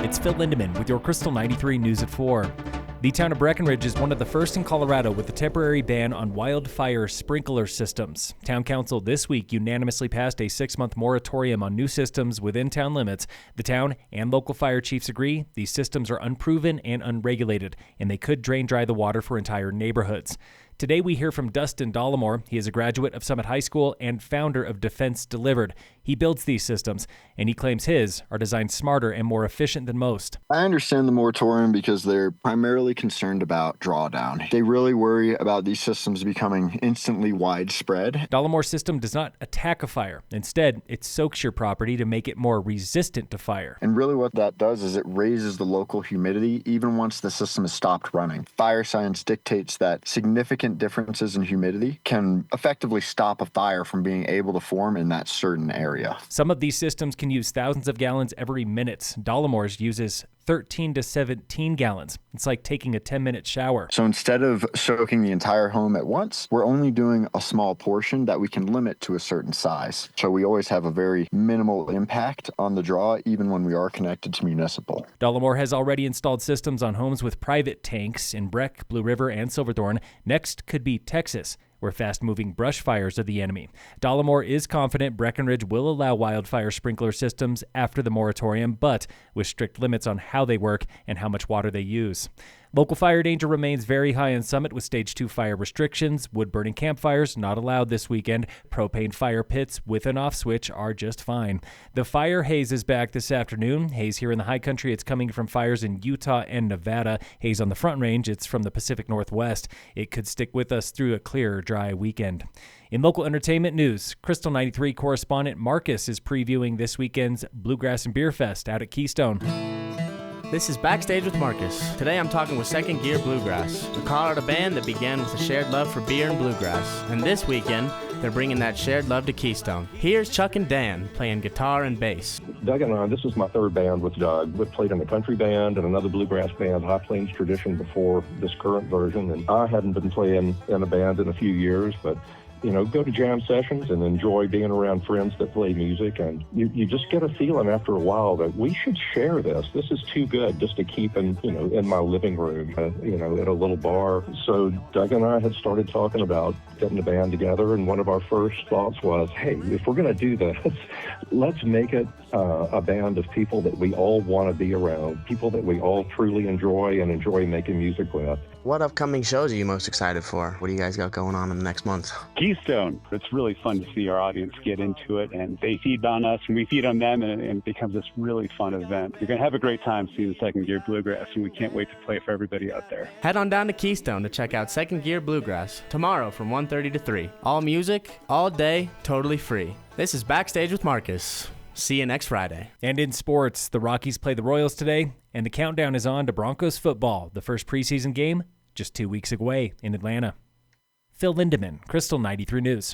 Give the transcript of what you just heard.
It's Phil Lindemann with your Krystal 93 News at 4. The town of Breckenridge is one of the first in Colorado with a temporary ban on wildfire sprinkler systems. Town council this week unanimously passed a 6-month moratorium on new systems within town limits. The town and local fire chiefs agree these systems are unproven and unregulated, and they could drain dry the water for entire neighborhoods. Today we hear from Dustin Dollimore. He is a graduate of Summit High School and founder of Defense Delivered. He builds these systems, and he claims his are designed smarter and more efficient than most. I understand the moratorium because they're primarily concerned about drawdown. They really worry about these systems becoming instantly widespread. Dollimore's system does not attack a fire. Instead, it soaks your property to make it more resistant to fire. And really what that does is it raises the local humidity even once the system has stopped running. Fire science dictates that significant differences in humidity can effectively stop a fire from being able to form in that certain area. Some of these systems can use thousands of gallons every minute. Dollimore's uses 13 to 17 gallons. It's like taking a 10-minute shower. So instead of soaking the entire home at once, we're only doing a small portion that we can limit to a certain size. So we always have a very minimal impact on the draw, even when we are connected to municipal. Dollimore has already installed systems on homes with private tanks in Breck, Blue River, and Silverthorne. Next could be Texas, where fast-moving brush fires are the enemy. Dollimore is confident Breckenridge will allow wildfire sprinkler systems after the moratorium, but with strict limits on how they work and how much water they use. Local fire danger remains very high in Summit with Stage 2 fire restrictions. Wood-burning campfires not allowed this weekend. Propane fire pits with an off switch are just fine. The fire haze is back this afternoon. Haze here in the high country, it's coming from fires in Utah and Nevada. Haze on the Front Range, it's from the Pacific Northwest. It could stick with us through a clear, dry weekend. In local entertainment news, Krystal 93 correspondent Marcus is previewing this weekend's Bluegrass and Beer Fest out at Keystone. This is Backstage with Marcus. Today I'm talking with Second Gear Bluegrass, a Colorado band that began with a shared love for beer and bluegrass. And this weekend, they're bringing that shared love to Keystone. Here's Chuck and Dan playing guitar and bass. Doug and I, this is my third band with Doug. We've played in a country band and another bluegrass band, High Plains Tradition, before this current version. And I hadn't been playing in a band in a few years, but go to jam sessions and enjoy being around friends that play music. And you just get a feeling after a while that we should share this. This is too good just to keep in my living room, at a little bar. So Doug and I had started talking about getting a band together. And one of our first thoughts was, hey, if we're going to do this, let's make it a band of people that we all want to be around, people that we all truly enjoy and enjoy making music with. What upcoming shows are you most excited for? What do you guys got going on in the next month? Keystone. It's really fun to see our audience get into it, and they feed on us, and we feed on them, and it becomes this really fun event. You're going to have a great time seeing the Second Gear Bluegrass, and we can't wait to play it for everybody out there. Head on down to Keystone to check out Second Gear Bluegrass tomorrow from 1:30 to 3. All music, all day, totally free. This is Backstage with Marcus. See you next Friday. And in sports, the Rockies play the Royals today, and the countdown is on to Broncos football. The first preseason game just 2 weeks away in Atlanta. Phil Lindemann, Krystal 93 News.